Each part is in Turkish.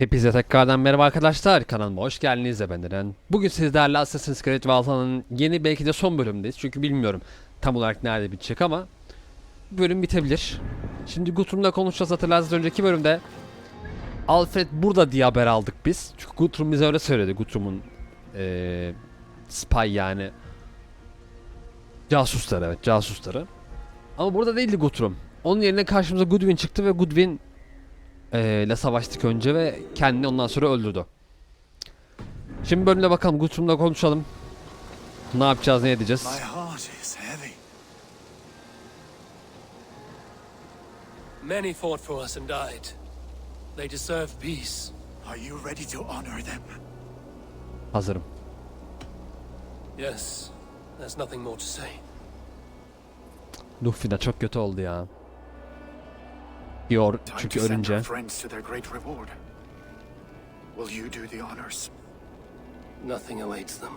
Hepinize tekrardan merhaba arkadaşlar, kanalıma hoş geldiniz de ben Eren. Bugün sizlerle Assassin's Creed Valhalla'nın yeni, belki de son bölümündeyiz. Çünkü bilmiyorum tam olarak nerede bitecek ama bölüm bitebilir. Şimdi Guthrum'la konuşacağız. Hatırlarsınız önceki bölümde Alfred burada diye haber aldık biz. Çünkü Guthrum bize öyle söyledi. Guthrum'un spy, yani casusları, evet, casusları. Ama burada değildi Guthrum. Onun yerine karşımıza Goodwin çıktı ve Goodwin ile savaştık önce ve kendini ondan sonra öldürdü. Şimdi bölümde bakalım, Guthrum'la konuşalım. Ne yapacağız, ne edeceğiz? Many fought for us and died. They deserve peace. Are you ready to honor them? Hazırım. Yes, there's nothing more to say. Luffy de çok kötü oldu ya. Çünkü ölünce. Will you do the honors? Nothing awaits them.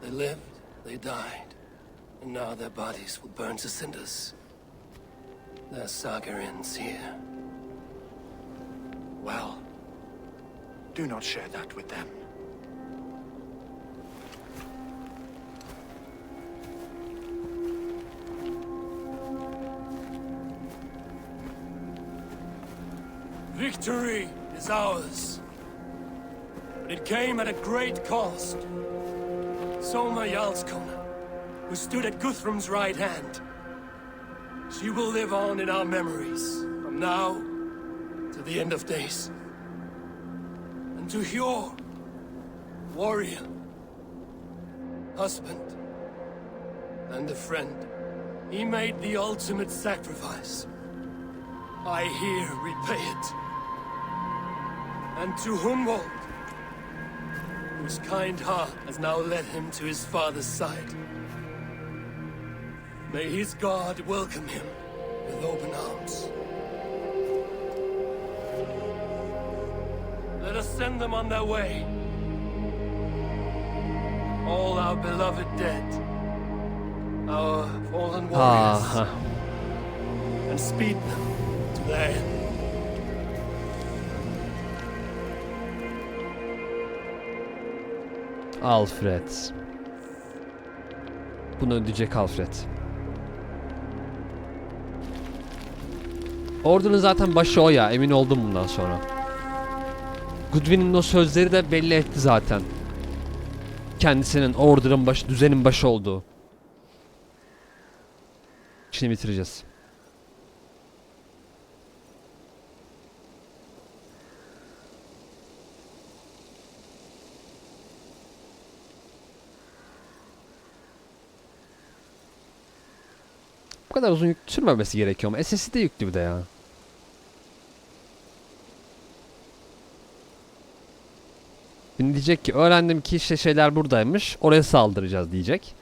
They lived, they died, and now their bodies will burn to cinders. Their saga ends here. Well, do not share that with them. Victory is ours. But it came at a great cost. Soma Jarlskona, who stood at Guthrum's right hand. She will live on in our memories, from now to the end of days. And to Hjor, warrior, husband, and a friend, he made the ultimate sacrifice. I here repay it. And to Hunwald, whose kind heart has now led him to his father's side. May his God welcome him with open arms. Let us send them on their way. All our beloved dead, our fallen warriors, and speed them to their end. Alfred. Bunu ödeyecek Alfred. Ordunun zaten başı o ya, emin oldum bundan sonra. Goodwin'in o sözleri de belli etti zaten. Kendisinin ordunun başı, düzenin başı olduğu. İşini bitireceğiz. Bu kadar uzun yük sürmemesi gerekiyor ama SSD yüklü bir de ya. Şimdi diyecek ki öğrendim ki işte şeyler buradaymış, oraya saldıracağız diyecek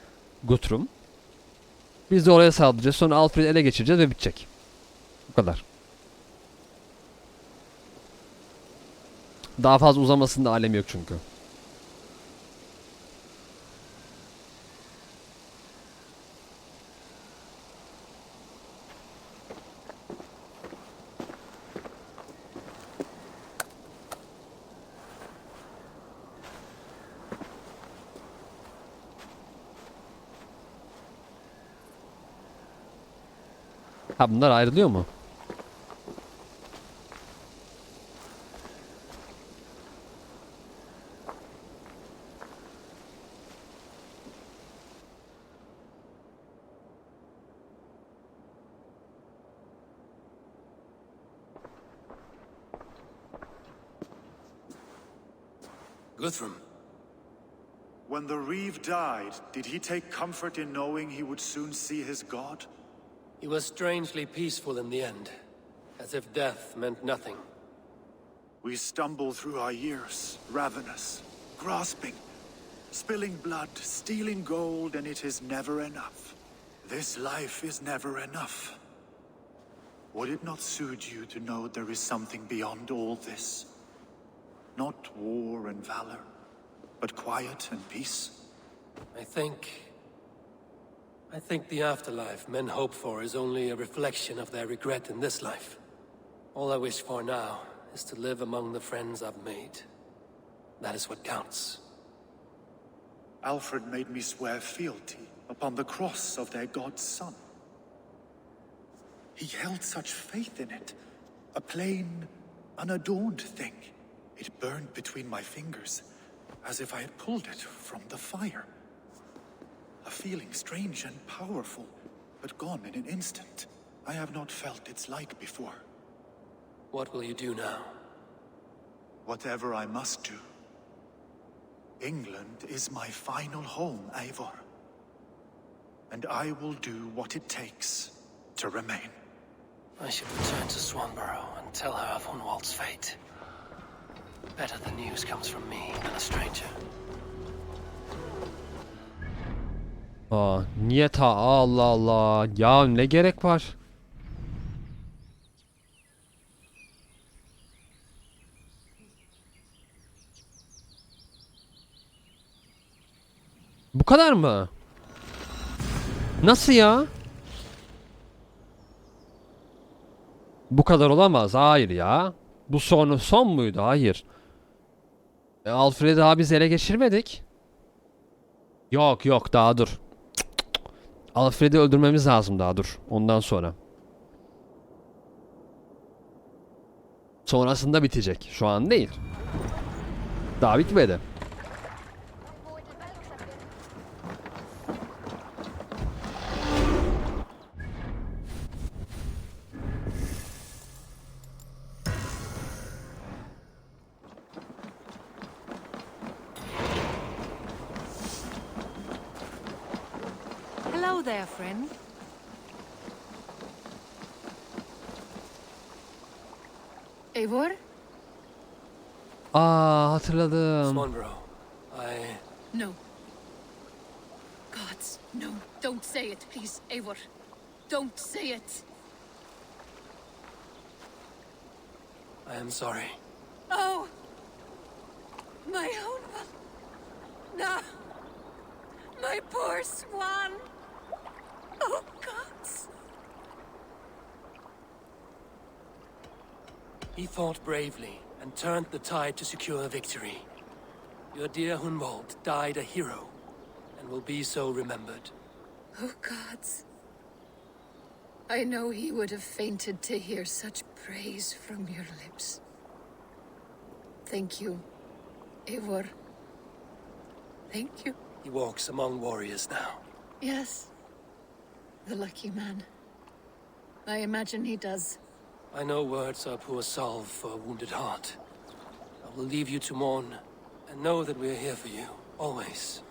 Guthrum. Biz de oraya saldıracağız, sonra Alfred'i ele geçireceğiz ve bitecek. Bu kadar. Daha fazla uzamasının da alemi yok çünkü. Ha, bunlar ayrılıyor mu? Guthrum. When the Reeve died, did he take comfort in knowing he would soon see his god? He was strangely peaceful in the end, as if death meant nothing. We stumble through our years, ravenous, grasping, spilling blood, stealing gold, and it is never enough. This life is never enough. Would it not suit you to know there is something beyond all this? Not war and valor, but quiet and peace? I think the afterlife men hope for is only a reflection of their regret in this life. All I wish for now is to live among the friends I've made. That is what counts. Alfred made me swear fealty upon the cross of their god's son. He held such faith in it, a plain, unadorned thing. It burned between my fingers, as if I had pulled it from the fire. A feeling strange and powerful, but gone in an instant. I have not felt its like before. What will you do now? Whatever I must do. England is my final home, Eivor. And I will do what it takes to remain. I should return to Swanborough and tell her of Hunwald's fate. Better the news comes from me than a stranger. Niye Allah Allah. Ya ne gerek var? Bu kadar mı? Nasıl ya? Bu kadar olamaz. Hayır ya. Bu son muydu? Hayır. Alfred'i daha biz ele geçirmedik. Yok daha dur. Alfred'i öldürmemiz lazım daha dur. Ondan sonra. Sonrasında bitecek. Şu an değil. Daha bitmedi. Hello there, friend. Eivor? Hatırladım. Swanborough, No. Gods, no. Don't say it, please, Eivor. Don't say it. I am sorry. Oh! My own one. No! My poor swan! Oh, gods! He fought bravely and turned the tide to secure victory. Your dear Hunwald died a hero and will be so remembered. Oh, gods. I know he would have fainted to hear such praise from your lips. Thank you, Eivor. Thank you. He walks among warriors now. Yes. The lucky man. I imagine he does. I know words are poor salve for a wounded heart. I will leave you to mourn, and know that we are here for you, always,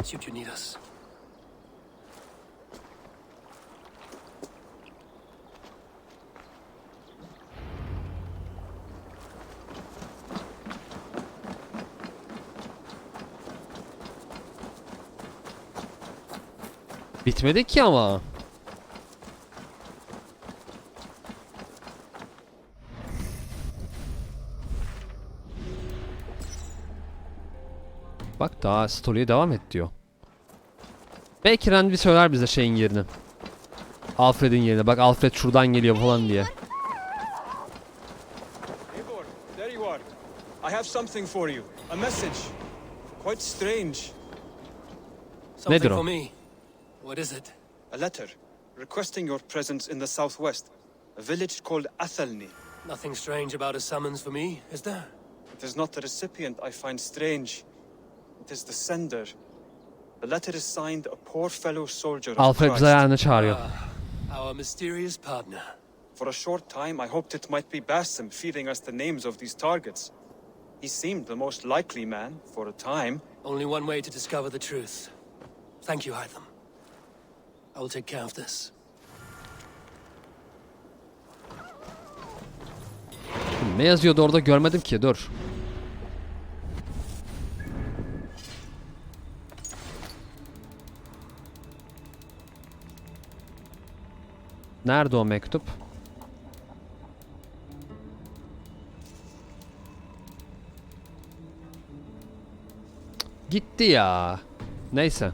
should you need us. Bitmedi ki ama. Bak daha story'e devam et diyor. Belki Randy söyler bize şeyin yerini. Alfred'in yerine. Bak Alfred şuradan geliyor falan diye. Eivor, there you are. I have something for you. A message. Quite strange. Something Nedir o? for me. What is it? A letter requesting your presence in the southwest, a village called Athelney. Nothing strange about a summons for me, is there? It is not the recipient I find strange. It is the sender. The letter is signed a poor fellow soldier of Alfred Christ. bize ayağını çağırıyor. Our mysterious partner. For a short time I hoped it might be Basim feeding us the names of these targets. He seemed the most likely man, for a time. Only one way to discover the truth. Thank you, Hytham. I will take care of this. Ne yazıyordu orada görmedim ki, dur. Nerede o mektup? Gitti ya. Neyse.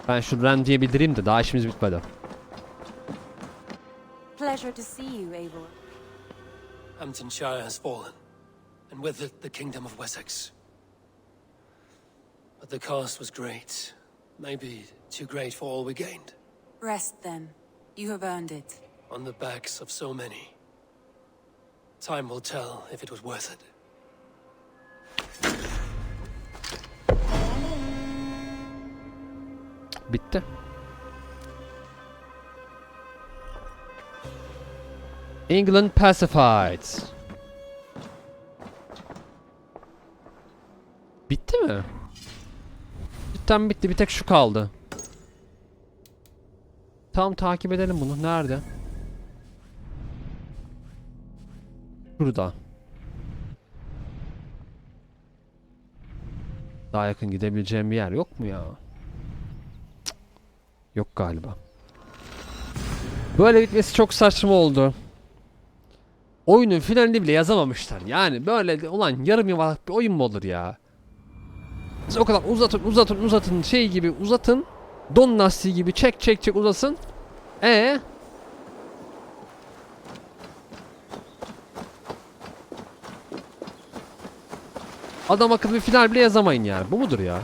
Ben şu Randy'ye bildireyim de daha işimiz bitmedi. Pleasure to see you, Eivor. Hamptonshire has fallen, and with it the kingdom of Wessex. But the cost was great. Maybe too great for all we gained. Rest then. You have earned it. On the backs of so many. Time will tell if it was worth it. Bitti. England pacified. Bitti mi? Cidden bitti. Bir tek şu kaldı. Tam takip edelim bunu. Nerede? Burada. Daha yakın gidebileceğim bir yer yok mu ya? Cık. Yok galiba. Böyle bitmesi çok saçma oldu. Oyunun finalini bile yazamamışlar. Yani böyle ulan yarım yamalak bir oyun mu olur ya? Siz o kadar uzatın şey gibi uzatın. Don lastiği gibi çek uzasın. Adam akıllı bir final bile yazamayın yani. Bu mudur ya?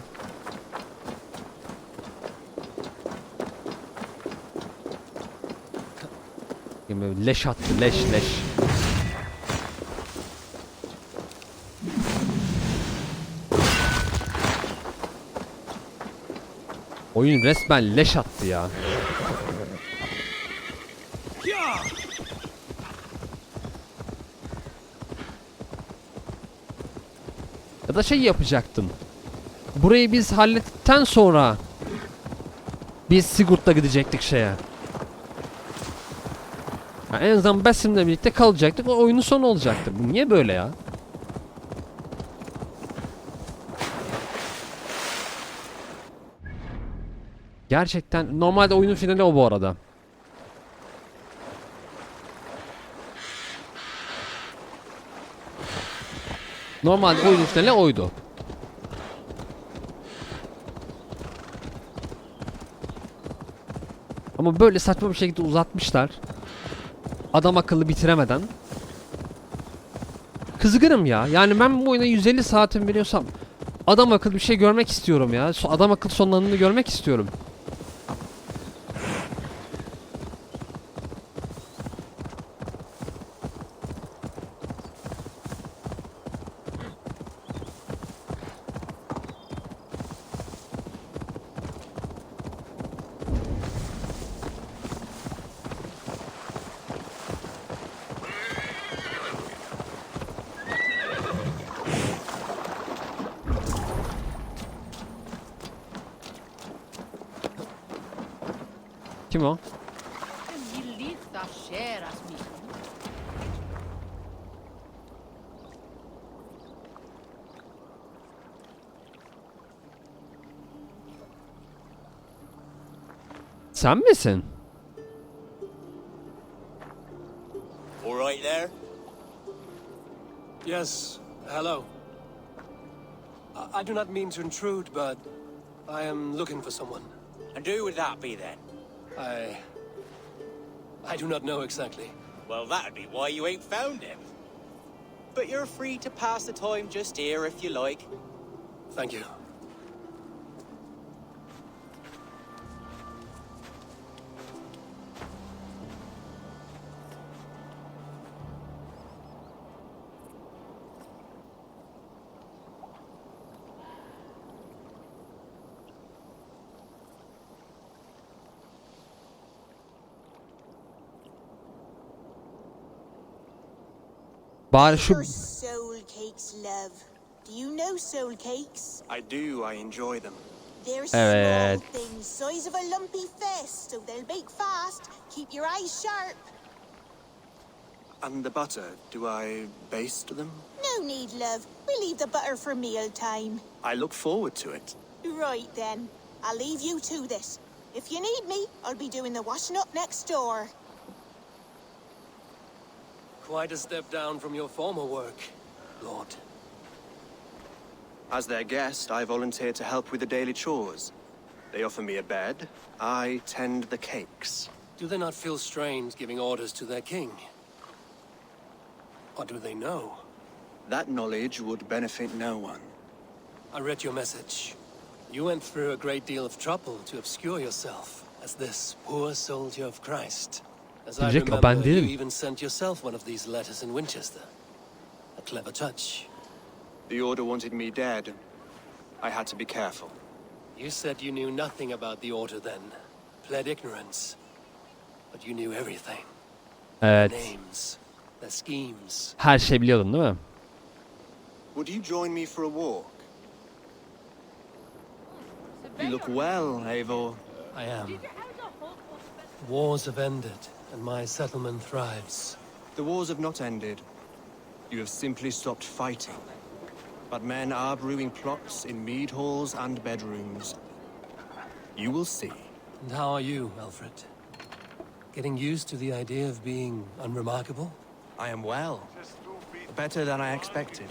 Leş attı, leş. Oyun resmen leş attı ya. Ya da şey yapacaktım. Burayı biz hallettikten sonra biz Sigurd'la gidecektik şeye. Yani en azından Basim'le birlikte kalacaktık. O oyunun sonu olacaktı. Bu niye böyle ya? Gerçekten normalde oyunun finali o bu arada. Normalde oyunun finali oydu. Ama böyle saçma bir şekilde uzatmışlar. Adam akıllı bitiremeden. Kızgınım ya. Yani ben bu oyuna 150 saatim veriyorsam adam akıllı bir şey görmek istiyorum ya. Adam akıllı sonlarını görmek istiyorum. Kim o? Sen misin? All right there? Yes, hello. I do not mean to intrude, but I am looking for someone. And who would that be then? I do not know exactly. Well, that'd be why you ain't found him. But you're free to pass the time just here if you like. Thank you. Bari şu Your soul cakes, love. Do you know soul cakes? I do, I enjoy them. They're Evet. small things, size of a lumpy fist, so they'll bake fast. Keep your eyes sharp. And the butter, do I baste them? No need, love. We leave the butter for meal time. I look forward to it. Right then. I'll leave you to this. If you need me, I'll be doing the washing up next door. Quite a step down from your former work, Lord. As their guest, I volunteered to help with the daily chores. They offer me a bed, I tend the cakes. Do they not feel strange giving orders to their king? What do they know? That knowledge would benefit no one. I read your message. You went through a great deal of trouble to obscure yourself as this poor soldier of Christ. As I Diyecek, remember, ben değilim. you even sent yourself one of these letters in Winchester. A clever touch. The Order wanted me dead. I had to be careful. You said you knew nothing about the Order then. Pled ignorance. But you knew everything. Evet. Names, their schemes. Her şey biliyordun değil mi? Would you join me for a walk? You look well, Eivor. I am. Wars have ended, and my settlement thrives. The wars have not ended. You have simply stopped fighting. But men are brewing plots in mead halls and bedrooms. You will see. And how are you, Alfred? Getting used to the idea of being unremarkable? I am well. Better than I expected.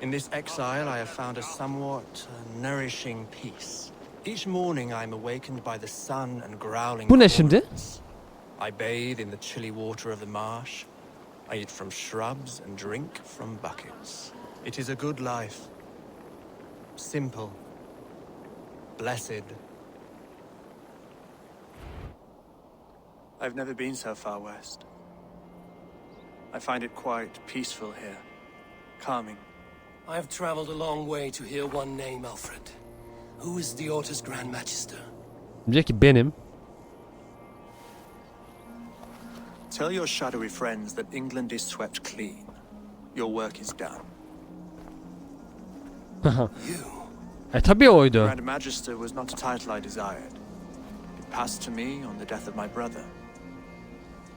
In this exile, I have found a somewhat nourishing peace. Each morning, I am awakened by the sun and growling Bu ne şimdi? cormorants. I bathe in the chilly water of the marsh. I eat from shrubs and drink from buckets. It is a good life. Simple. Blessed. I've never been so far west. I find it quite peaceful here. Calming. I have traveled a long way to hear one name, Alfred. Who is the Order's Grand Magister? Diyecek ki benim. Tell your shadowy friends that England is swept clean. Your work is done. You? Tabii oydu. Grand Magister was not a title I desired. It passed to me on the death of my brother.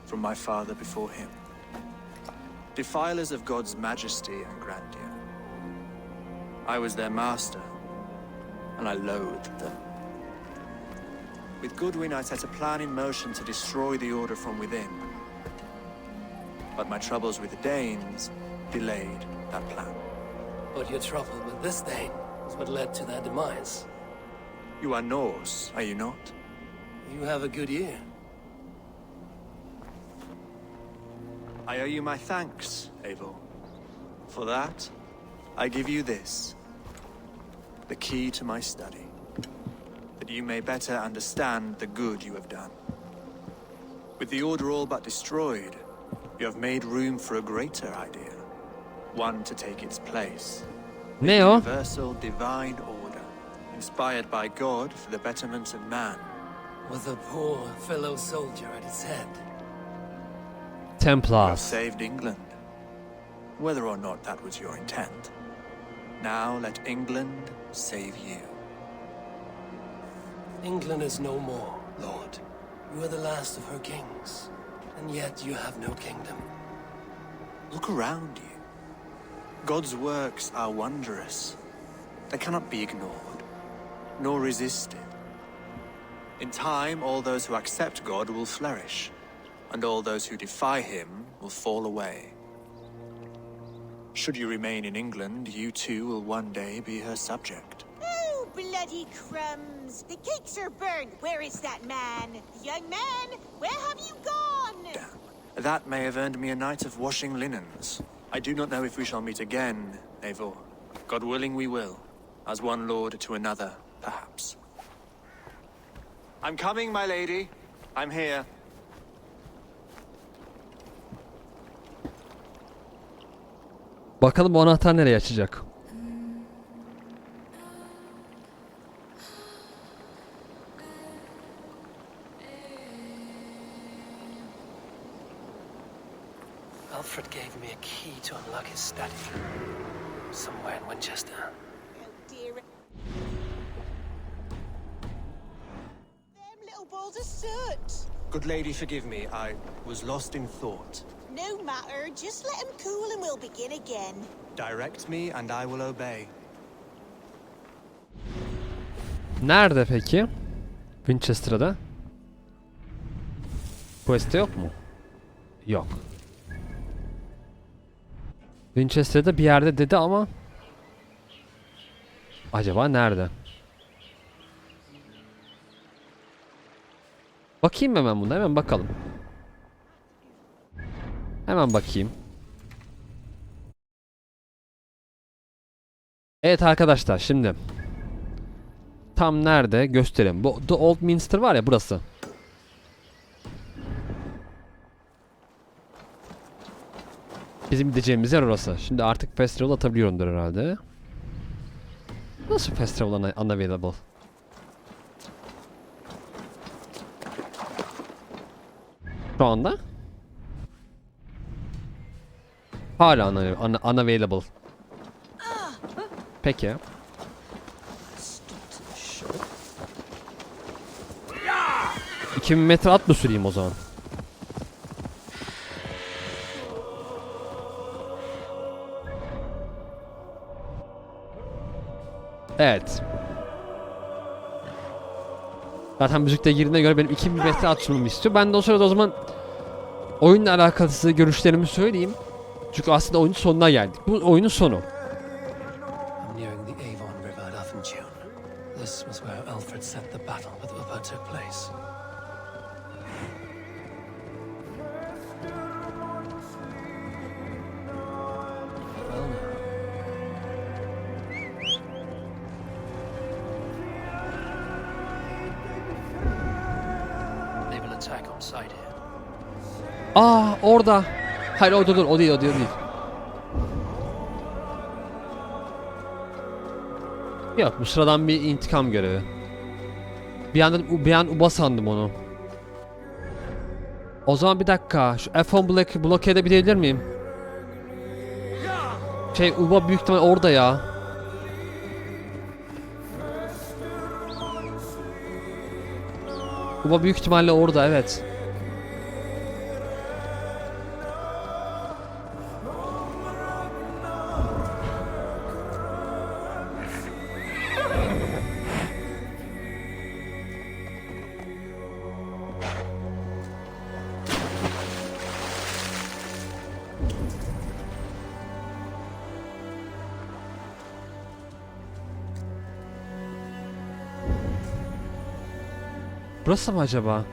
From my father before him. Defilers of God's majesty and grandeur. I was their master, and I loathed them. With Goodwin, I set a plan in motion to destroy the Order from within. But my troubles with the Danes delayed that plan. But your trouble with this Dane is what led to their demise. You are Norse, are you not? You have a good ear. I owe you my thanks, Eivor. For that, I give you this. The key to my study. That you may better understand the good you have done. With the Order all but destroyed, you have made room for a greater idea. One to take its place. Ne o? Universal divine order. Inspired by God for the betterment of man. With a poor fellow soldier at its head. You have Templars. saved England. Whether or not that was your intent. Now let England save you. England is no more, Lord. You are the last of her kings, and yet you have no kingdom. Look around you. God's works are wondrous. They cannot be ignored, nor resisted. In time, all those who accept God will flourish, and all those who defy him will fall away. Should you remain in England, you too will one day be her subject. Oh, bloody crumbs! The cakes are burned. Where is that man? Young man, where have you gone? Damn. That may have earned me a night of washing linens. I do not know if we shall meet again, Eivor. God willing we will. As one lord to another, perhaps. I'm coming, my lady. I'm here. Bakalım o anahtar nereye açacak? Alfred gave me a key to unlock his study. Somewhere in Winchester. Oh, dear. Them little balls of soot. Good lady, forgive me. I was lost in thought. No matter, just let him cool and we'll begin again. Direct me and I will obey. Nerede peki? Winchester'da. Quest'te yok mu? Yok. Winchester'da bir yerde dedi ama acaba nerede? Bakayım hemen buna, hemen bakalım. Hemen bakayım. Evet arkadaşlar, şimdi tam nerede göstereyim. Bu The Old Minster var ya, burası. Bizim gideceğimiz yer orası. Şimdi artık festival atabiliyorumdur herhalde. Nasıl festival unavailable? Şu anda hala unavailable. Peki. 2000 metre at mı süreyim o zaman? Evet. Zaten müzikte girdiğine göre benim 2000 metre at sürmemi istiyor. Ben de o sırada o zaman oyunla alakalı görüşlerimi söyleyeyim. Çünkü aslında oyunun sonuna geldik. Bu oyunun sonu. Nearing the Avon River at Athenjune. This was where Alfred set the battle with Upper took place. Well now. They will attack on sight here. Aa, orada. Hayır, orada dur. O değil, o değil, o değil. Yok, bu sıradan bir intikam görevi. Bir an Uba sandım onu. O zaman bir dakika. Şu F10 bloke edebilir miyim? Uba büyük ihtimal orada ya. Uba büyük ihtimalle orada, evet. Burası mı acaba?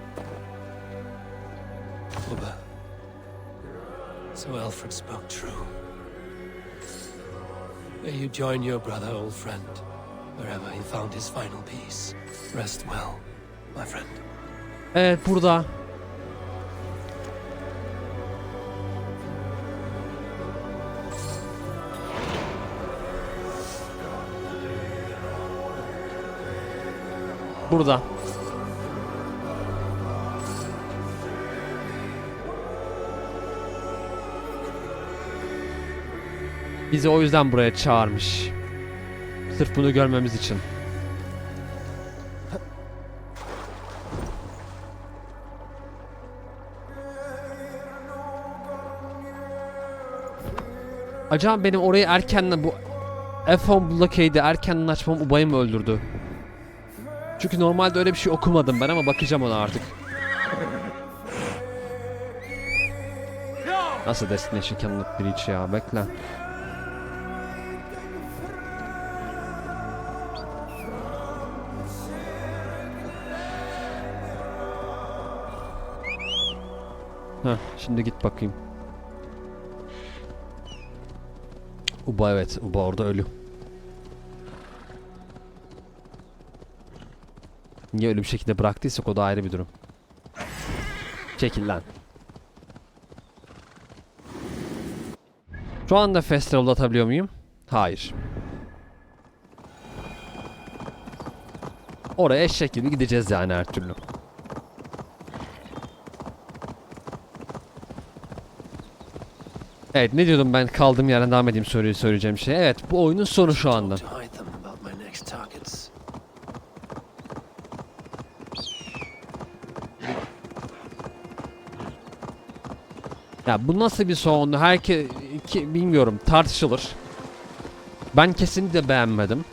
Uba. So Alfred spoke true. May you join your brother, old friend, wherever he found his final peace. Rest well, my friend. Evet, burada. Burada. Bizi o yüzden buraya çağırmış. Sırf bunu görmemiz için. Acaba benim orayı erkenden bu F10 blokade'i erkenden açmam Uba'yı mı öldürdü? Çünkü normalde öyle bir şey okumadım ben ama bakacağım ona artık. Nasıl Destination Cannot Breach ya, bekle. Heh, şimdi git bakayım. Uba, evet, Uba orada ölü. Niye ölü bir şekilde bıraktıysak o da ayrı bir durum. Çekil lan. Şu anda festival'da atabiliyor muyum? Hayır. Oraya eşek gibi gideceğiz yani her türlü. Evet, ne diyordum ben, kaldığım yerden devam edeyim söyleyeceğim şey. Evet, bu oyunun sonu şu anda. Ya bu nasıl bir son? Bilmiyorum, tartışılır. Ben kesinlikle beğenmedim.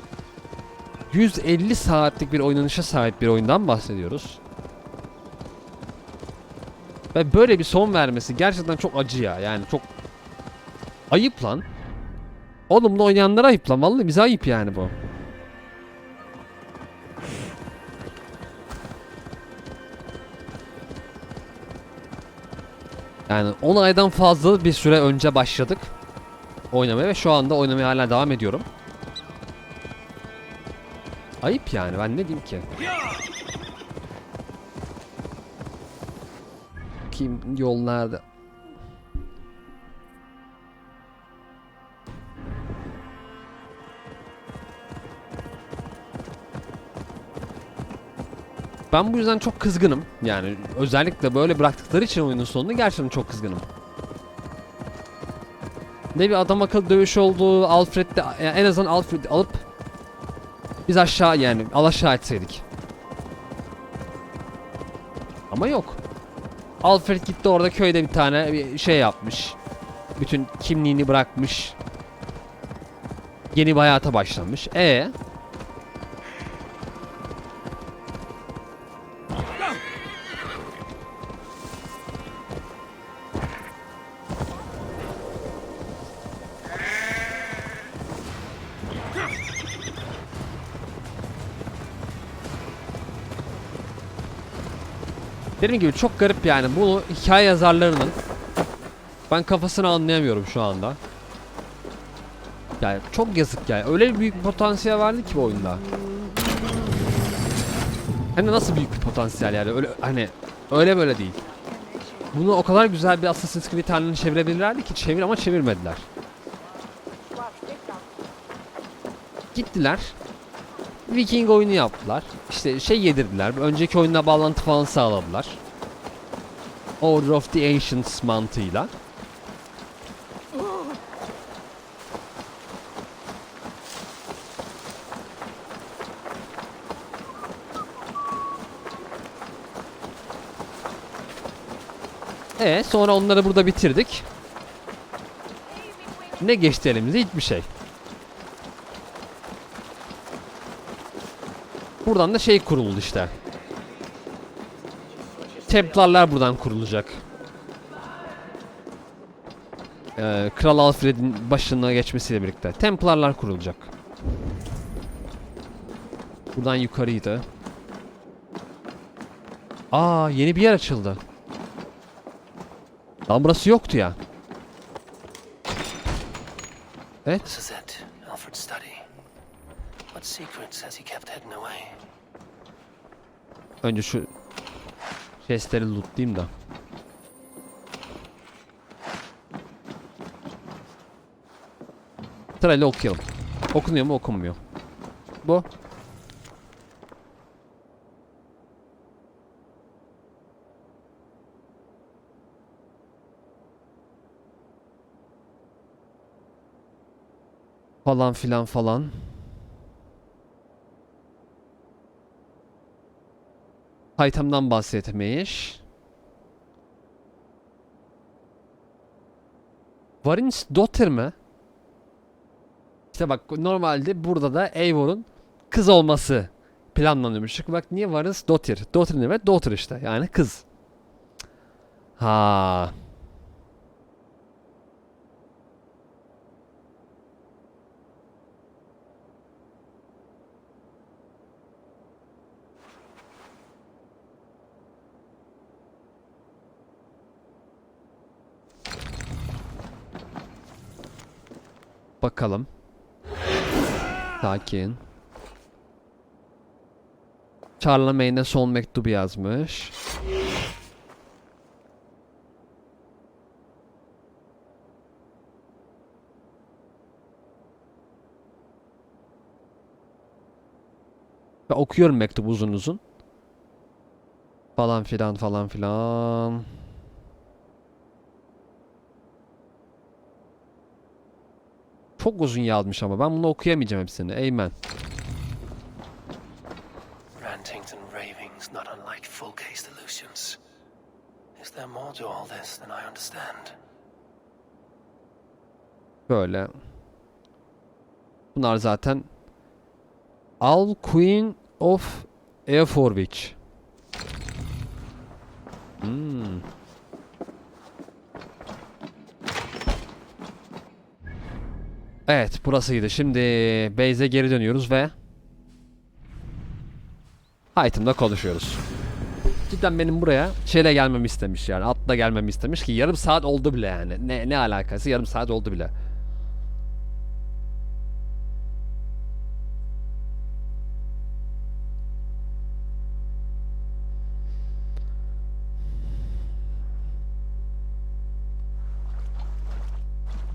150 saatlik bir oynanışa sahip bir oyundan bahsediyoruz. Ve böyle bir son vermesi gerçekten çok acı ya. Yani çok ayıp lan. Oğlum, oynayanlara ayıp lan. Vallahi bize ayıp yani bu. Yani 10 aydan fazla bir süre önce başladık oynamaya ve şu anda oynamaya hala devam ediyorum. Ayıp yani, ben ne diyeyim ki? Kim, yol nerede? Ben bu yüzden çok kızgınım. Yani özellikle böyle bıraktıkları için oyunun sonunda gerçekten çok kızgınım. Ne bir adam akıllı dövüş oldu, Alfred'de yani en azından Alfred'i alıp biz aşağı yani alaşağı etseydik. Ama yok. Alfred gitti orada köyde bir tane bir şey yapmış. Bütün kimliğini bırakmış. Yeni bir hayata başlamış. Dediğim gibi çok garip yani, bunu hikaye yazarlarının ben kafasını anlayamıyorum şu anda. Yani çok yazık yani, öyle büyük bir potansiyel vardı ki bu oyunda. Hani nasıl büyük bir potansiyel yani, öyle hani öyle böyle değil. Bunu o kadar güzel bir Assassin's Creed halini çevirebilirlerdi ki ama çevirmediler. Gittiler. Viking oyunu yaptılar. İşte şey yedirdiler. Önceki oyunla bağlantı falan sağladılar. Order of the Ancients mantığıyla. Sonra onları burada bitirdik. Ne geçti elimize? Hiçbir şey. Buradan da şey kuruldu işte. Templarlar buradan kurulacak. Kral Alfred'in başına geçmesiyle birlikte Templarlar kurulacak. Buradan yukarıydı. Yeni bir yer açıldı. Lan burası yoktu ya. Evet. This is it. Alfred's study. What secrets has he kept hidden away? Önce şu chestleri lootlayayım da. Sırayla okuyalım. Okunuyor mu okunmuyor. Bu. Falan filan falan. Item'dan bahsetmiş. Varin's daughter mı? İşte bak, normalde burada da Eivor'un kız olması planlanıyormuş. Bak niye Varin's daughter? Daughter ne demek? Daughter işte. Yani kız. Ha. Bakalım. Sakin. Charlemagne'e son mektubu yazmış. Ben okuyorum mektubu uzun uzun. Falan filan falan filan. Çok uzun yazmış ama ben bunu okuyamayacağım hepsini. Amen. Rantings and ravings not unlike full-case delusions. Is there more to all this than I understand? Böyle. Bunlar zaten Al Queen of Eoforwich. Evet, burasıydı. Şimdi base'e geri dönüyoruz ve item'da konuşuyoruz. Cidden benim buraya şeyle gelmemi istemiş yani. Atla gelmemi istemiş ki yarım saat oldu bile yani. Ne alakası? Yarım saat oldu bile.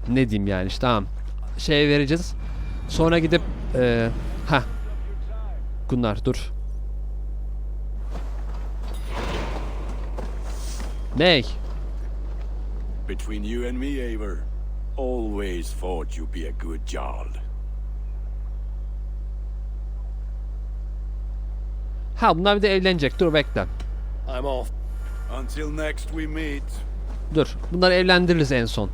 ne diyeyim yani işte tamam. Şey vereceğiz. Sonra gidip Gunnar dur. Ney? Between you and me, Eivor, always thought you'd be a good jarl. Ha bunlar bir de evlenecek. Dur bekle. I'm off. Until next we meet. Dur. Bunları evlendiririz en son.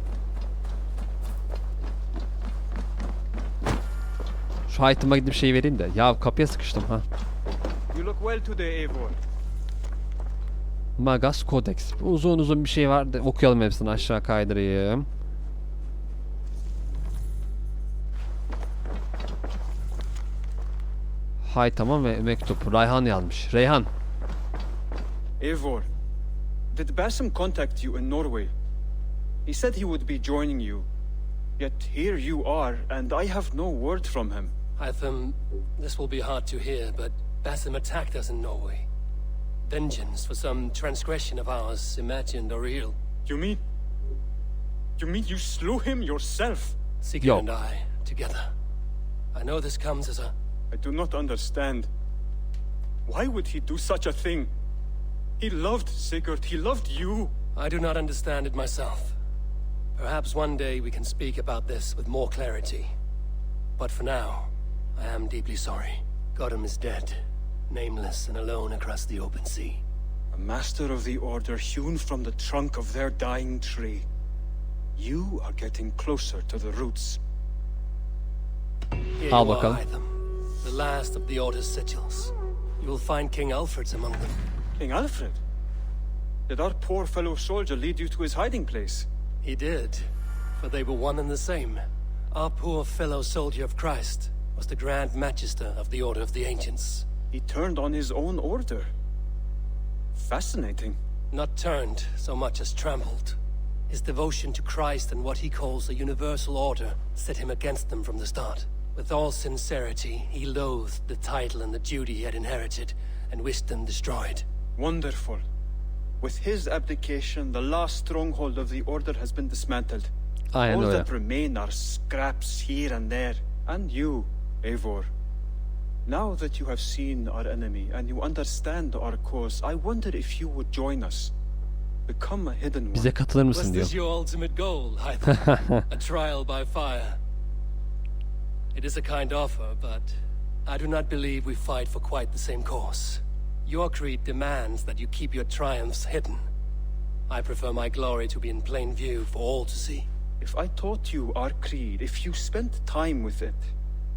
Şu item'a gidip şey vereyim de. Ya kapıya sıkıştım ha. You look well today, Eivor. Magas Codex. Uzun uzun bir şey var. Okuyalım hepsini, aşağı kaydırayım. Hay tamam ve mektup. Reyhan yazmış. Reyhan. Eivor, did Basim contact you in Norway? He said he would be joining you. Yet here you are, and I have no word from him. Hytham, this will be hard to hear, but Basim attacked us in Norway. Vengeance for some transgression of ours, imagined or real. You mean you slew him yourself? Sigurd Yo. and I, together. I know this comes as a... I do not understand. Why would he do such a thing? He loved Sigurd, he loved you. I do not understand it myself. Perhaps one day we can speak about this with more clarity. But for now, I am deeply sorry. Gotham is dead, nameless and alone across the open sea. A master of the order hewn from the trunk of their dying tree. You are getting closer to the roots. Here Al you are, bakalım. Hytham, the last of the order's sigils. You will find King Alfred's among them. King Alfred? Did our poor fellow soldier lead you to his hiding place? He did, but they were one and the same. Our poor fellow soldier of Christ was the Grand Magister of the Order of the Ancients. He turned on his own order. Fascinating. Not turned so much as trampled. His devotion to Christ and what he calls a universal order set him against them from the start. With all sincerity, he loathed the title and the duty he had inherited and wished them destroyed. Wonderful. With his abdication, the last stronghold of the order has been dismantled. Aynen All öyle. that remain are scraps here and there. And you, Eivor. Now that you have seen our enemy and you understand our cause, I wonder if you would join us. Become a hidden one. Bize katılır Was mısın diyor. this your ultimate goal, Hytham? A trial by fire? It is a kind offer, but I do not believe we fight for quite the same cause. Your creed demands that you keep your triumphs hidden. I prefer my glory to be in plain view for all to see. If I taught you our creed, if you spent time with it,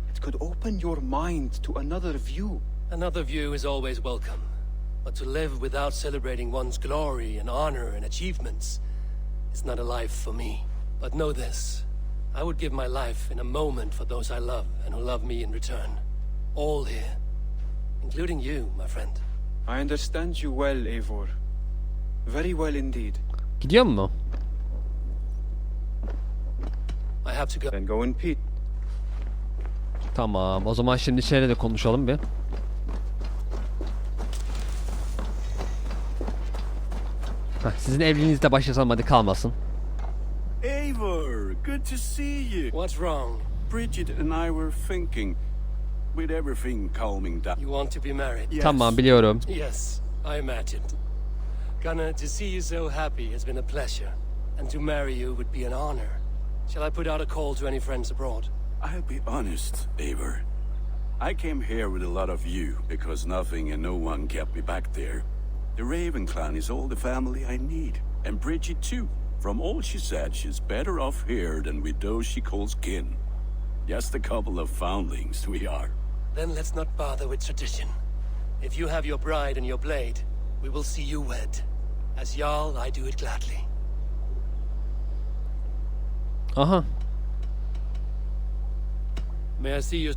it could open your mind to another view. Another view is always welcome, but to live without celebrating one's glory and honor and achievements is not a life for me. But know this, I would give my life in a moment for those I love and who love me in return. All here, including you, my friend. I understand you well, Eivor. Very well indeed. Gidiyor mu? I have to go. Then go in peace. Tamam. O zaman şimdi şeyle de konuşalım bir. Sizin evliliğinizde başlasam hadi kalmasın. Eivor, good to see you. What's wrong? Bridget and I were thinking, with everything calming down. You want to be married? Yes. Tamam biliyorum. Yes, I imagined. Gunnar, to see you so happy has been a pleasure, and to marry you would be an honor. Shall I put out a call to any friends abroad? I'll be honest, Eivor. I came here with a lot of you because nothing and no one kept me back there. The Raven clan is all the family I need, and Bridget too. From all she said, she's better off here than with those she calls kin. Just a couple of foundlings we are. Then let's not bother with tradition. If you have your bride and your blade, we will see you wed. As Jarl, I do it gladly. Aha. May I see you?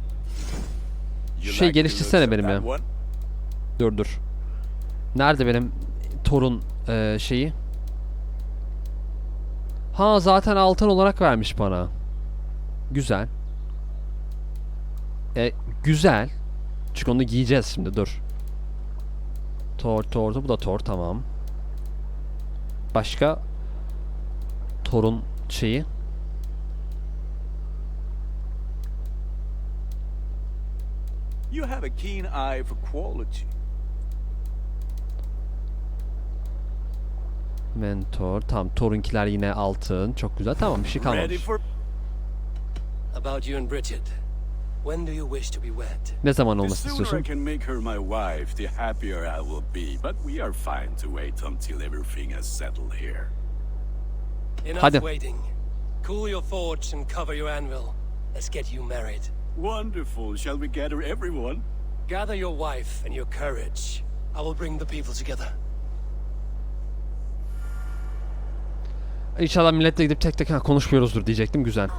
You Şey like the geliştirsene looks of benim that ya. one? Dur. Nerede benim torun şeyi? Ha zaten altın olarak vermiş bana. Güzel. Güzel. Çünkü onu giyeceğiz şimdi dur. Tordu bu da tor tamam. Başka torun şeyi. You have a keen eye for quality. Mentor. Tamam. Torunkiler yine altın. Çok güzel. Tamam, bir şey Ready kalmamış. for... About you and Bridget. When do you wish to be wed? Ne zaman The olmasını sooner I istiyorsun? can make her my wife, the happier I will be. But we are fine to wait until everything has settled here. Enough Hadi. waiting. Cool your forge and cover your anvil. Let's get you married. Wonderful. Shall we gather everyone? Gather your wife and your courage. I will bring the people together. İnşallah milletle gidip tek tek konuşmuyoruzdur diyecektim. Güzel.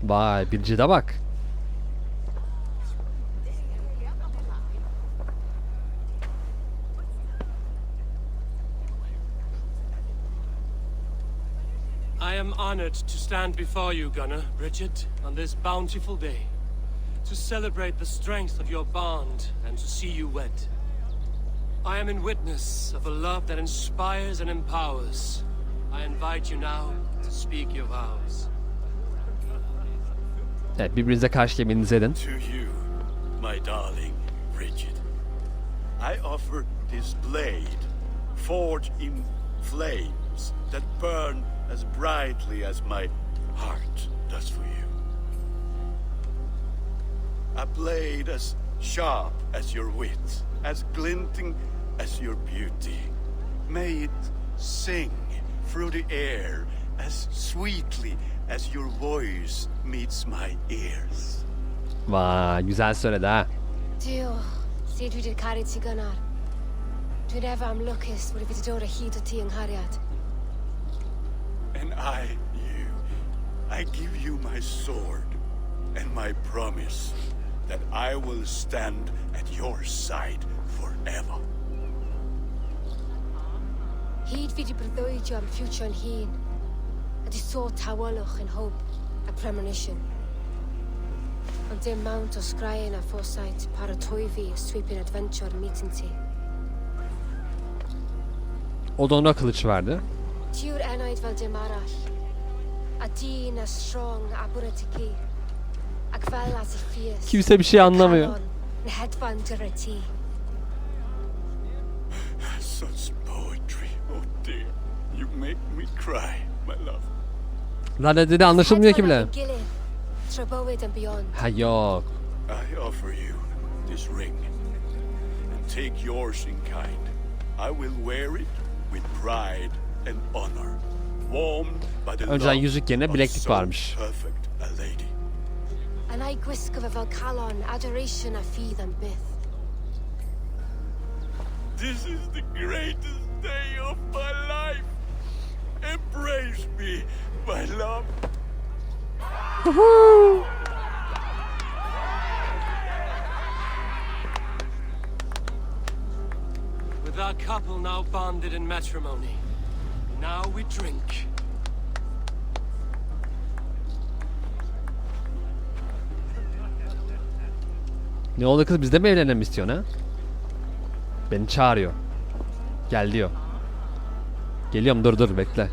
Vay, bir cide bak. I am honored to stand before you, Gunnar, Bridget, on this bountiful day, to celebrate the strength of your bond and to see you wed. I am in witness of a love that inspires and empowers. I invite you now to speak your vows. Evet, birbirinize karşı yemininizi edin. To you, my darling Bridget, I offer this blade, forged in flames that burn as brightly as my heart does for you. A blade as sharp as your wit, as glinting as your beauty. May it sing through the air as sweetly as your voice meets my ears. Vay, güzel söyledi ha. Dio, sé dwi 'di caru ti gynnar. Dwi'n efo am lwcus bod fi 'di dod o hyd o ti yng nghariad. And I give you my sword and my promise that I will stand at your side forever. Hyd fi 'di breuddwydio am ffiwtio'n hun, a 'di sôn tawelwch yn hope a premonition. Ond dim mount o sgraen a foresight paratoi fi sweeping adventure meeting ti. O da ona kılıç verdi. Tiw'r enaid fel dim arall, a dyn as strong a bwrdd ti gi, ac fel as y fierce. Kimse bir şey anlamıyor. Calon, yn hedfan dyr ti. Such poetry, oh dear. You make me cry, my love. Lan ne dedi anlaşılmıyor ki bile. Hedfan ac yn gilydd, trwy bywyd and beyond. Ha yok. I offer you this ring and take yours in kind. I will wear it with pride and honor, warmed by the Önceden love yüzük yerine of bileklik so varmış. perfect a lady. And I gwisgo fe fel calon, adoration a ffydd and myth. This is the greatest day of my life. Embrace me, my love. With our couple now bonded in matrimony, now we drink. Ne oldu kız, bizde mi evlenelim istiyorsun ha? Beni çağırıyor. Gel diyor. Geliyorum, dur bekle.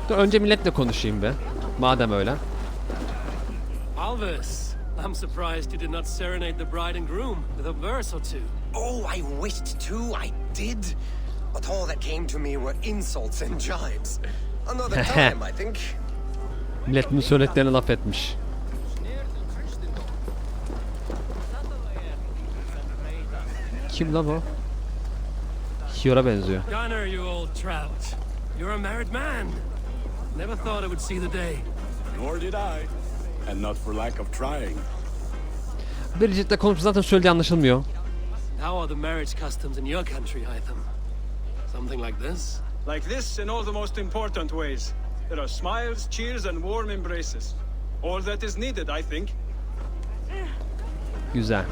Dur önce milletle konuşayım be. Madem öyle. Alvis, I'm surprised you did not serenade the bride and groom with a verse or two. Oh, I wished to, I did. But all that came to me were insults and jibes. Another time, I think. Millet bunu söylediklerine laf etmiş. Kim la bu? Hior'a benziyor. Gunnar, you old trout. You're a married man. Never thought I would see the day. Nor did I. And not for lack of trying. Bridget'le konuşup zaten söylediği anlaşılmıyor. How are the marriage customs in your country, Hytham? Something like this? Like this in all the most important ways. There are smiles, cheers, and warm embraces. All that is needed, I think. Güzel.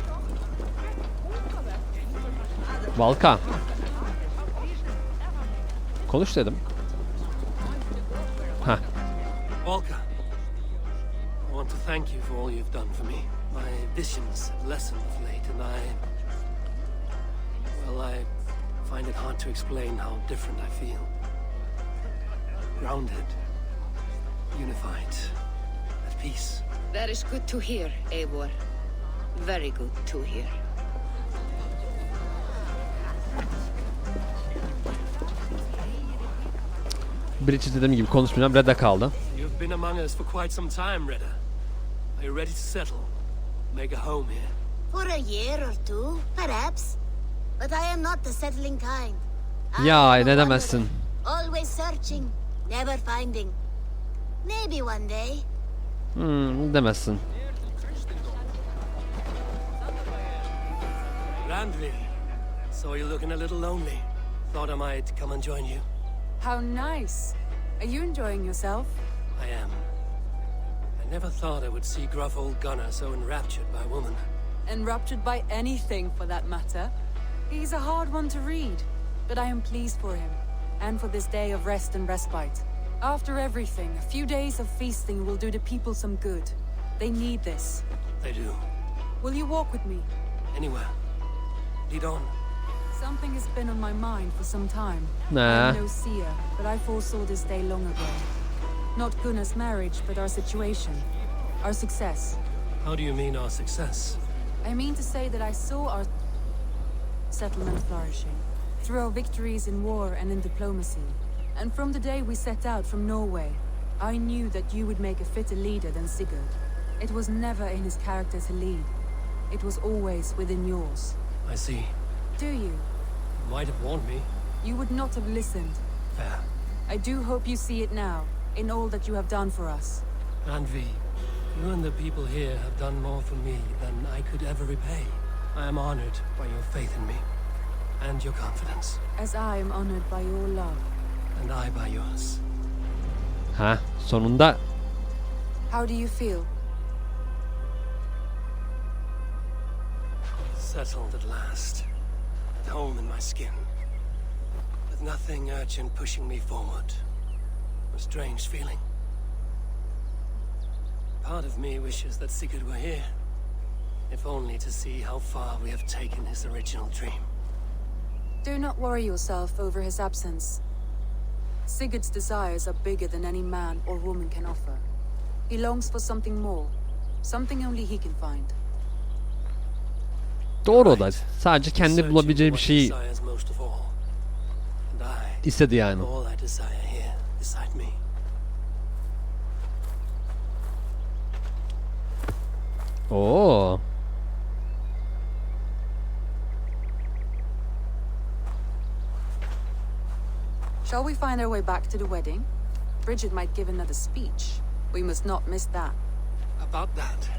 Valka. Konuş dedim. Hah. Volka, I want to thank you for all you've done for me. My visions have lessened of late, and I find it hard to explain how different I feel. Grounded, unified, at peace. That is good to hear, Eivor. Very good to hear. Bridget dediğim gibi konuşmayacağım. Red'e kaldı. You've been among us for quite some time, Reda. Are you ready to settle? Make a home here? For a year or two, perhaps. But I am not the settling kind. Ya I am a ne demezsin. wanderer, always searching, never finding. Maybe one day. Demezsin. Randvi, saw you looking a little lonely. Thought I might come and join you. How nice. Are you enjoying yourself? I am. I never thought I would see gruff old Gunnar so enraptured by a woman. Enraptured by anything, for that matter. He's a hard one to read, but I am pleased for him, and for this day of rest and respite. After everything, a few days of feasting will do the people some good. They need this. They do. Will you walk with me? Anywhere. Lead on. Something has been on my mind for some time. Nah. I'm no seer, but I foresaw this day long ago. Not Gunnar's marriage, but our situation. Our success. How do you mean our success? I mean to say that I saw our settlement flourishing through our victories in war and in diplomacy. And from the day we set out from Norway, I knew that you would make a fitter leader than Sigurd. It was never in his character to lead. It was always within yours. I see. Do you? You might have warned me. You would not have listened. Fair. I do hope you see it now, in all that you have done for us. Randvi, you and the people here have done more for me than I could ever repay. I am honored by your faith in me, and your confidence. As I am honored by your love. And I by yours. Ha, sonunda. How do you feel? Settled at last. At home in my skin. With nothing urgent pushing me forward. A strange feeling. Part of me wishes that Sigurd were here. If only to see how far we have taken his original dream. Do not worry yourself over his absence. Sigurd's desires are bigger than any man or woman can offer. He longs for something more. Something only he can find. Doğru o da. Sadece kendi bulabileceği bir şeyi istedi yani. Oo. Shall we find our way back to the wedding? Bridget might give another speech. We must not miss that. About that,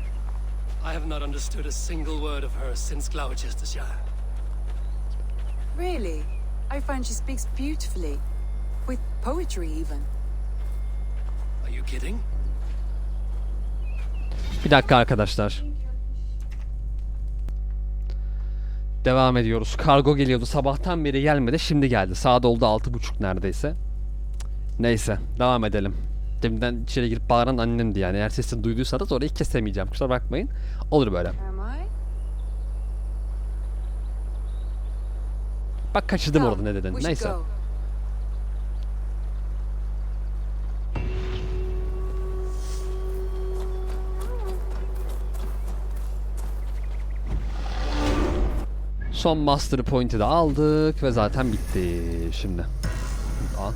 I have not understood a single word of hers since Gloucestershire. Really? I find she speaks beautifully. With poetry even. Are you kidding? Bir dakika arkadaşlar. Devam ediyoruz. Kargo geliyordu. Sabahtan beri gelmedi. Şimdi geldi. Saat oldu 6:30 neredeyse. Neyse. Devam edelim. Deminden içeri girip bağıran annemdi yani. Eğer sesini duyduysanız orayı kesemeyeceğim. Kusura bakmayın. Olur böyle. Bak kaçırdım orada ne dedin. Neyse. Son master point'i de aldık ve zaten bitti şimdi. Aa.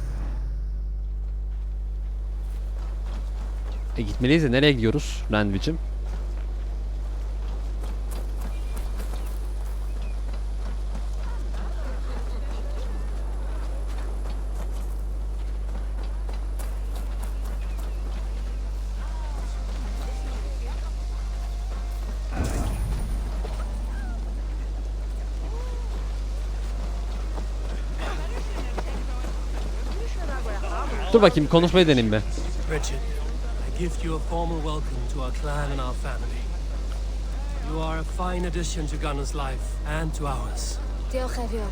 Gitmeliyiz de nereye gidiyoruz Randvi'cim? Dur bakayım konuşmayı deneyim be. Bridget, I gift you a formal welcome to our clan and our family. You are a fine addition to Gunnar's life and to ours. Diolch Evian.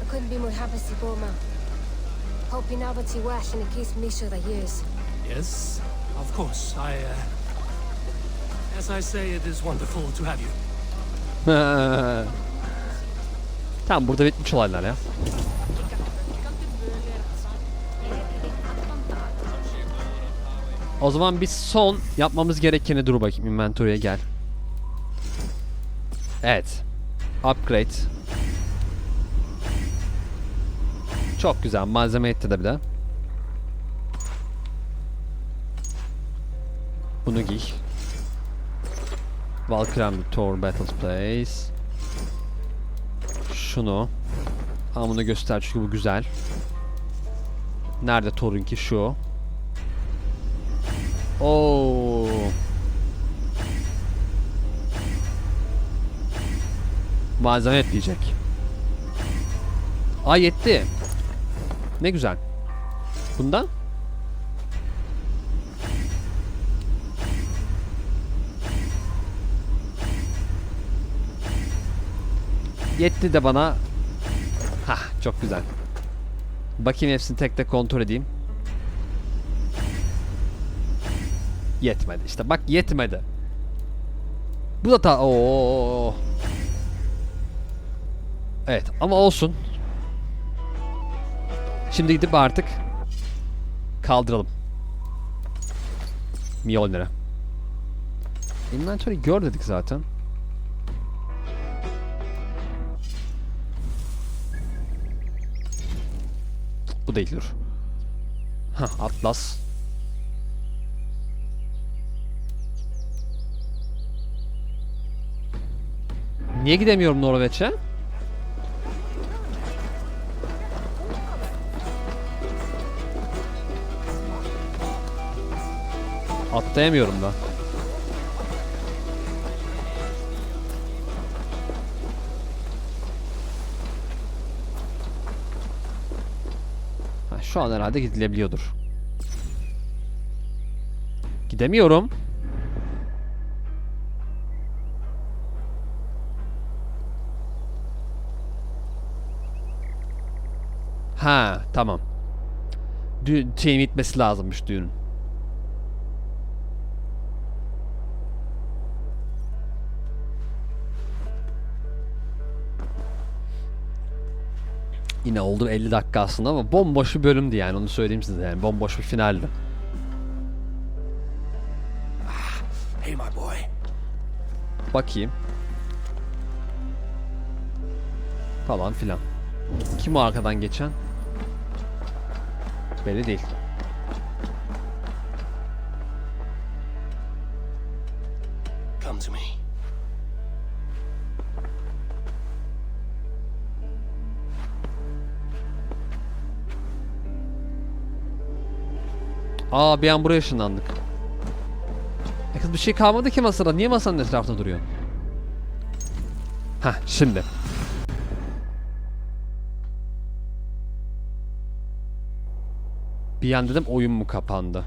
I couldn't be more happy to go, man. Hope you know what's well and it keeps me sure that years. Yes, of course. As I say, it is wonderful to have you. Tamam, burada bitmiş olaylar ya. O zaman biz son yapmamız gerekeni, dur bakayım, inventory'e gel. Evet. Upgrade. Çok güzel. Malzeme etti de bir de. Bunu giy. Valhalla'nın Tour Battles Place. Şunu. Ama bunu göster çünkü bu güzel. Nerede Thor'unki? Şu. Oo. Malzeme ekleyecek. Ay yetti. Ne güzel. Bundan? Yetti de bana. Hah, çok güzel. Bakayım, hepsini tek tek kontrol edeyim. Yetmedi işte. Bak, yetmedi. Bu da ta oo. Evet ama olsun. Şimdi gidip artık kaldıralım. Mjolnir'e. Inventory gör dedik zaten. Bu değil, dur. Hah, Atlas. Niye gidemiyorum Norveç'e? Atlayamıyorum da. Ha, şu an herhalde gidilebiliyordur. Gidemiyorum. Ha, tamam. Şeyin bitmesi lazımmış, düğünün. Yine oldu 50 dakika aslında ama bomboş bir bölümdü yani, onu söyleyeyim size, yani bomboş bir finaldi. Hey, my boy. Bakayım. Falan filan. Kim o arkadan geçen? Belli değil. Come to me. Aa, bir an buraya ışınlandık. Kız, bir şey kalmadı ki masada. Niye masanın etrafında duruyor? Hah, şimdi. Bir an dedim oyun mu kapandı?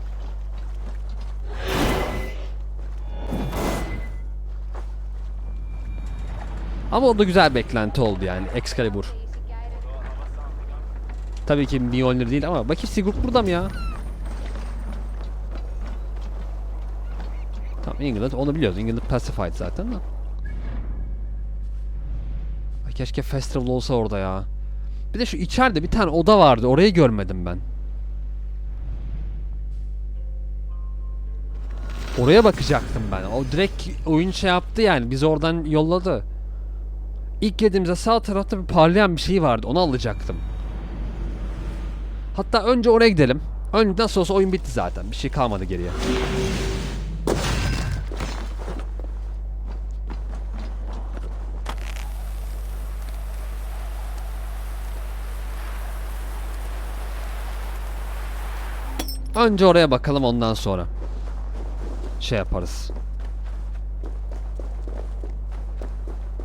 Ama o da güzel beklenti oldu yani. Excalibur. Tabii ki Mjolnir değil ama bakayım, Sigurd burada mı ya? Tamam, England, onu biliyoruz. England pacified zaten de. Ay, keşke festival olsa orada ya. Bir de şu içeride bir tane oda vardı. Orayı görmedim ben. Oraya bakacaktım ben. O direkt oyun şey yaptı yani. Bizi oradan yolladı. İlk girdiğimizde sağ tarafta bir parlayan bir şey vardı. Onu alacaktım. Hatta önce oraya gidelim. Önce nasıl olsa oyun bitti zaten. Bir şey kalmadı geriye. Önce oraya bakalım, ondan sonra şey yaparız.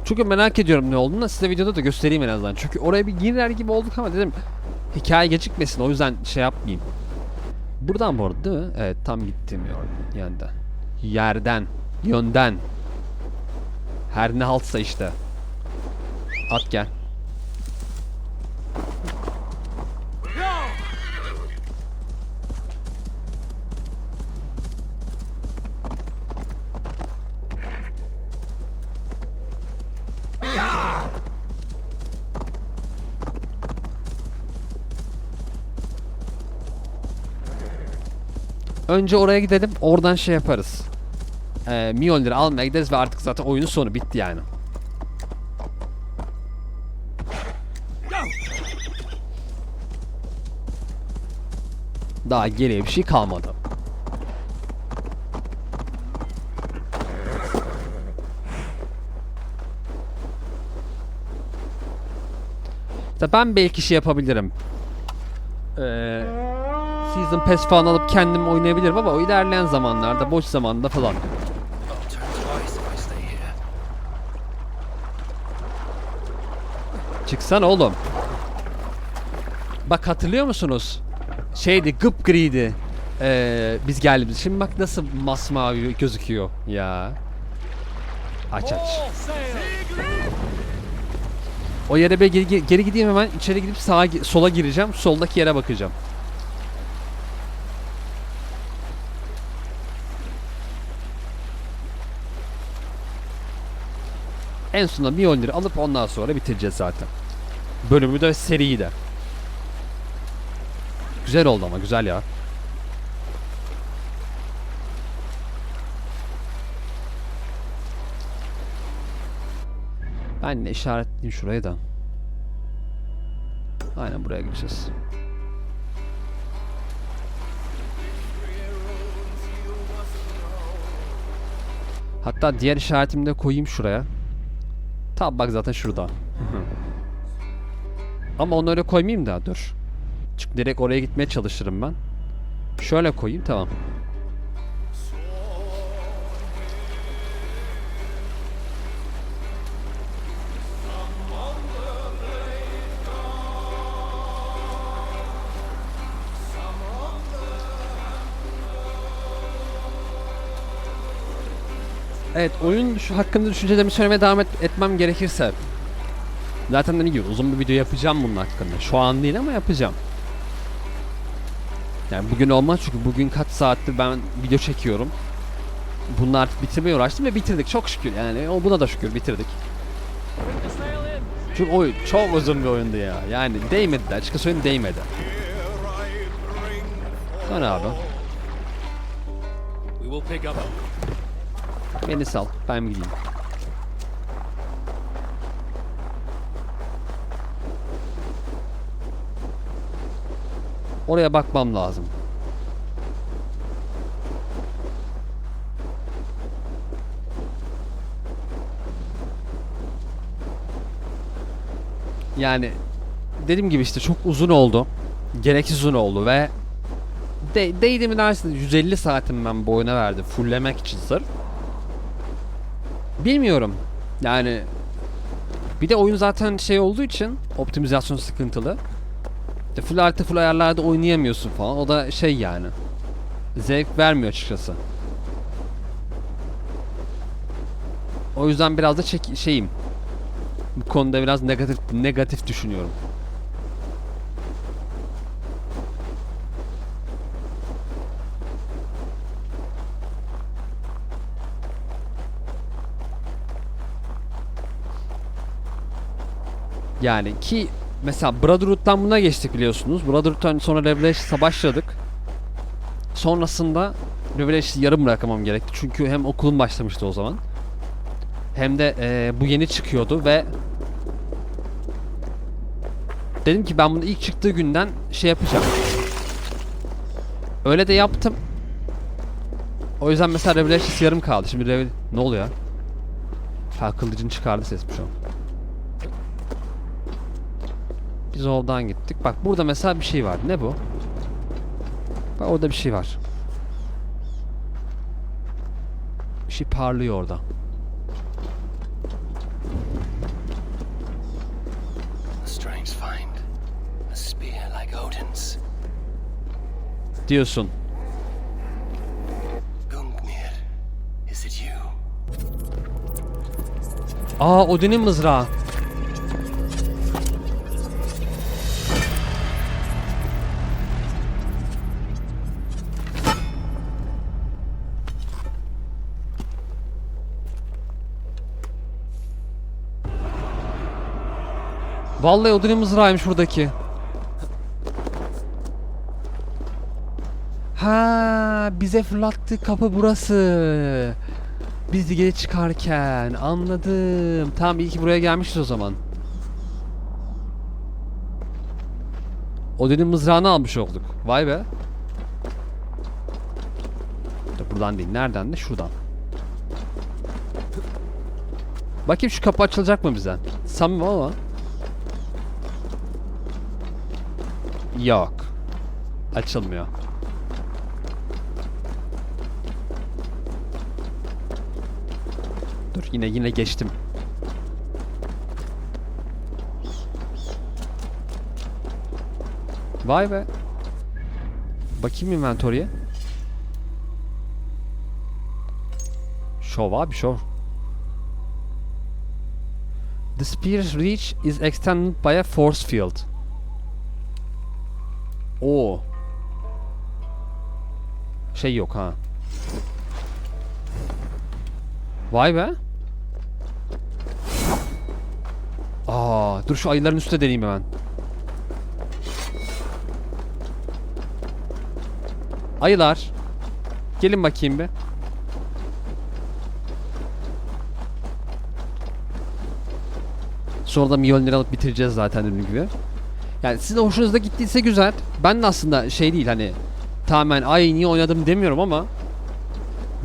Çünkü merak ediyorum ne olduğunu, size videoda da göstereyim en azından. Çünkü oraya bir girer gibi olduk ama dedim hikaye gecikmesin, o yüzden şey yapmayayım. Buradan bu arada değil mi? Evet, tam gittiğim yönden. Yerden, yönden. Her ne haltsa işte. At gel. Önce oraya gidelim. Oradan şey yaparız. Mjolnir'i almaya gideriz ve artık zaten oyunun sonu bitti yani. Daha geriye bir şey kalmadı. İşte ben belki şey yapabilirim. Season Pass falan alıp kendim oynayabilirim ama o ilerleyen zamanlarda, boş zamanda falan. Çıksana oğlum. Bak hatırlıyor musunuz? Şeydi, gıpgriydi. Biz geldiğimizde. Şimdi bak nasıl masmavi gözüküyor ya. Aç. O yere bir geri gideyim, hemen içeri gidip sola gireceğim. Soldaki yere bakacağım. En sonunda Mjolnir'i alıp ondan sonra bitireceğiz zaten. Bölümü de seriyi de. Güzel oldu ama, güzel ya. Ben de işaretleyeyim şurayı da. Aynen buraya gideceğiz. Hatta diğer işaretimi de koyayım şuraya. Tamam bak zaten şurada. Ama onu öyle koymayayım da dur. Çünkü direkt oraya gitmeye çalışırım ben. Şöyle koyayım, tamam. Evet, oyun hakkında düşüncelerimi söylemeye devam etmem gerekirse. Zaten dediğim gibi uzun bir video yapacağım bunun hakkında. Şu an değil ama yapacağım. Yani bugün olmaz çünkü bugün kaç saattir ben video çekiyorum. Bunu artık bitirmeye uğraştım ve bitirdik çok şükür, yani buna da şükür bitirdik. Çünkü oyun çok uzun bir oyundu ya. Yani değmedi de, açıkçası söyleyeyim değmedi. Dön abi. Beni sal, ben gideyim. Oraya bakmam lazım. Yani dediğim gibi işte çok uzun oldu. Gereksiz uzun oldu ve değdi dersin 150 saatim ben bu oyuna verdim fulllemek için sırf. Bilmiyorum. Yani bir de oyun zaten şey olduğu için optimizasyon sıkıntılı. Full artı full ayarlarda oynayamıyorsun falan. O da şey yani. Zevk vermiyor açıkçası. O yüzden biraz da şeyim. Bu konuda biraz negatif düşünüyorum. Yani ki mesela Brotherhood'dan buna geçtik biliyorsunuz. Brotherhood'dan sonra Revelations'a başladık. Sonrasında Revelations'ı yarım bırakamam gerekti. Çünkü hem okulum başlamıştı o zaman. Hem de bu yeni çıkıyordu ve dedim ki ben bunu ilk çıktığı günden şey yapacağım. Öyle de yaptım. O yüzden mesela Revelations yarım kaldı. Şimdi ne oluyor? Ha, kılıcını çıkardı ses şu an. Biz oradan gittik. Bak burada mesela bir şey var. Ne bu? Bak orada bir şey var. Bir şey parlıyor orada. Diyorsun. Aa, Odin'in mızrağı. Vallahi Odin'in mızrağıymış buradaki. Ha, bize fırlattığı kapı burası. Biz de geri çıkarken anladım. Tamam, iyi ki buraya gelmişiz o zaman. Odin'in mızrağını almış olduk. Vay be. Buradan değil. Nereden de? Şuradan. Bakayım şu kapı açılacak mı bize? Sanmam ama. Yok. Açılmıyor. Dur, yine geçtim. Vay be. Bakayım inventory'e. Show abi, show. The spear's reach is extended by a force field. Oo. Şey yok ha. Vay be. Dur şu ayıların üstüne deneyeyim hemen. Ayılar. Gelin bakayım bir. Sonra da milyonları alıp bitireceğiz zaten dediğim gibi. Yani sizin hoşunuza gittiyse güzel. Ben de aslında şey değil, hani tamamen ay niye oynadım demiyorum ama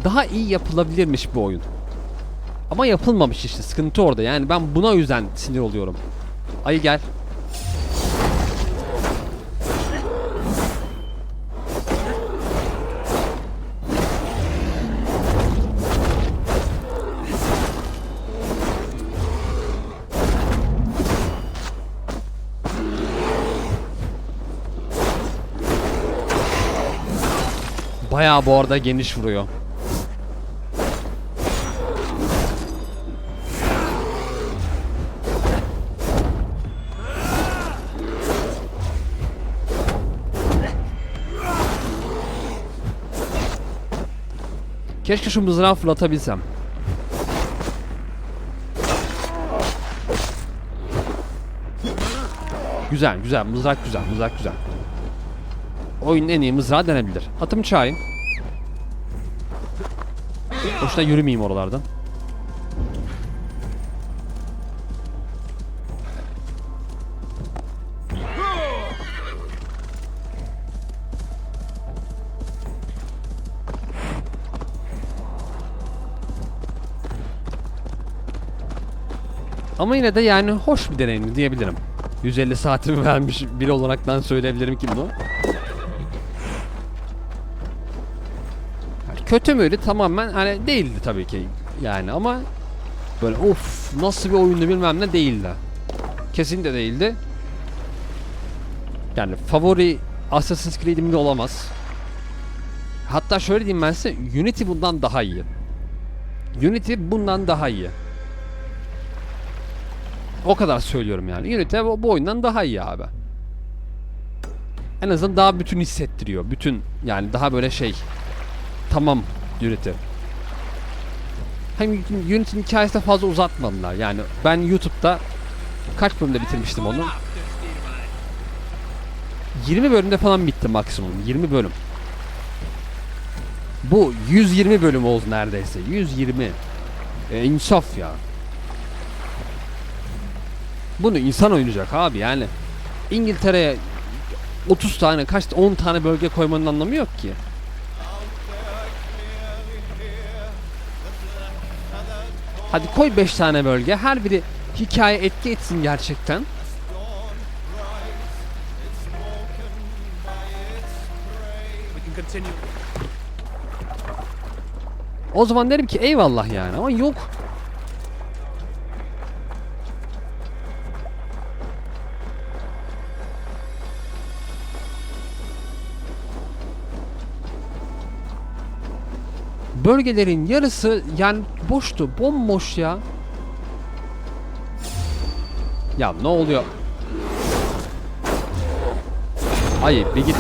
daha iyi yapılabilirmiş bu oyun. Ama yapılmamış işte, sıkıntı orada. Yani ben buna yüzden sinir oluyorum. Ayı gel. Bayağı bu arada geniş vuruyor. Keşke şu mızrağı fırlatabilsem. Güzel güzel, mızrak güzel, mızrak güzel. Oyunun en iyi mızrağı denebilir. Atımı çağırayım. Boşuna yürümeyeyim oralardan. Ama yine de yani hoş bir deneyim diyebilirim. 150 saatimi vermiş biri olaraktan söyleyebilirim ki bunu. Yani kötü müydü? Tamamen hani değildi tabii ki yani, ama böyle of nasıl bir oyundu bilmem ne değildi. Kesinlikle değildi. Yani favori Assassin's Creed'im de olamaz. Hatta şöyle diyeyim ben size, Unity bundan daha iyi. Unity bundan daha iyi. O kadar söylüyorum yani. Unity bu oyundan daha iyi abi. En azından daha bütün hissettiriyor. Bütün yani daha böyle şey. Tamam Unity. Hem Unity'nin hikayesini fazla uzatmadılar. Yani ben YouTube'da kaç bölümde bitirmiştim onu? 20 bölümde falan bitti maksimum. 20 bölüm. Bu 120 bölüm oldu neredeyse. 120. İnsaf ya. Bunu insan oynayacak abi yani. İngiltere'ye 30 tane, 10 tane bölge koymanın anlamı yok ki. Hadi koy 5 tane bölge. Her biri hikaye etki etsin gerçekten. O zaman derim ki eyvallah yani, ama yok. Bölgelerin yarısı yani boştu, bomboş ya. Ya ne oluyor? Hayır, bir git.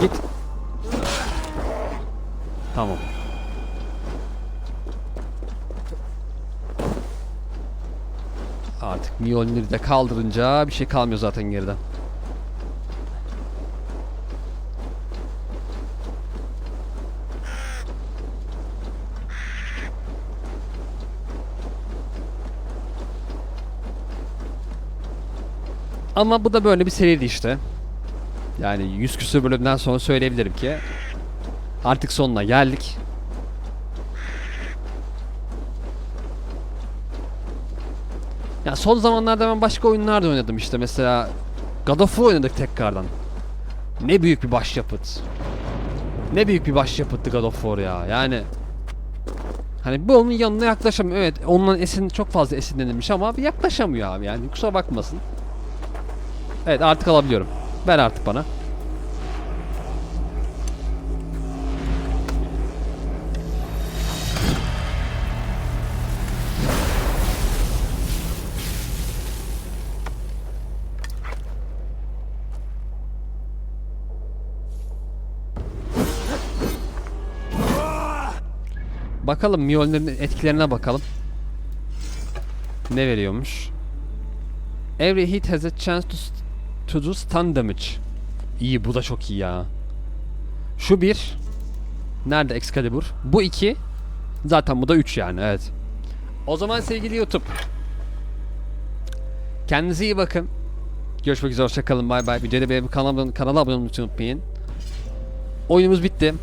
Git. Tamam. Artık Mjolnir'i de kaldırınca bir şey kalmıyor zaten geride. Ama bu da böyle bir seriydi işte. Yani 100 küsur bölümden sonra söyleyebilirim ki artık sonuna geldik. Ya son zamanlarda ben başka oyunlar da oynadım işte, mesela God of War oynadık tekrardan. Ne büyük bir başyapıt. Ne büyük bir başyapıttı God of War ya. Yani hani bu onun yanına yaklaşamıyor. Evet, ondan çok fazla esinlenilmiş ama bir yaklaşamıyor abi, yani kusura bakmasın. Evet, artık alabiliyorum. Ver artık bana. Bakalım Mjolnir'in etkilerine bakalım. Ne veriyormuş? Every hit has a chance to do stun damage. İyi, bu da çok iyi ya. Şu bir. Nerede Excalibur? Bu 2. Zaten bu da 3 yani, evet. O zaman sevgili YouTube, kendinize iyi bakın. Görüşmek üzere, hoşçakalın, bay bay. Videoda beğenip kanala abone olmayı unutmayın. Oyunumuz bitti.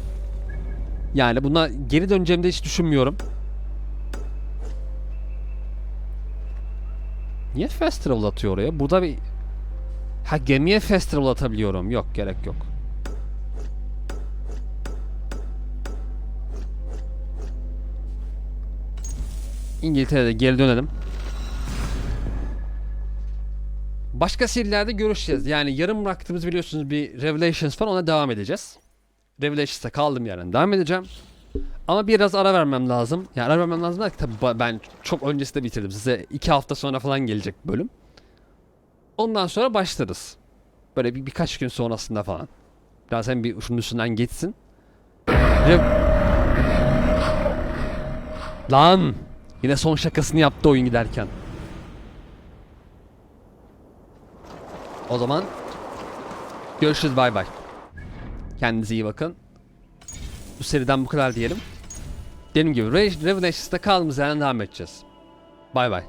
Yani buna geri döneceğimi de hiç düşünmüyorum. Niye fast travel atıyor oraya? Burada bir... Ha, gemiye fast travel atabiliyorum. Yok, gerek yok. İngiltere'de geri dönelim. Başka serilerde görüşeceğiz. Yani yarım bıraktığımız, biliyorsunuz, bir Revelations falan, ona devam edeceğiz. Revelations'ta kaldığım yerden devam edeceğim. Ama biraz ara vermem lazım. Yani ara vermem lazım derken tabii ben çok öncesinde bitirdim. Size 2 hafta sonra falan gelecek bölüm. Ondan sonra başlarız. Böyle birkaç gün sonrasında falan. Biraz hem bir şunun üstünden geçsin. Lan! Yine son şakasını yaptı oyun giderken. O zaman görüşürüz, bay bay. Kendinize iyi bakın. Bu seriden bu kadar diyelim. Dediğim gibi Revelations'ta kaldığımız yerden devam edeceğiz. Bay bay.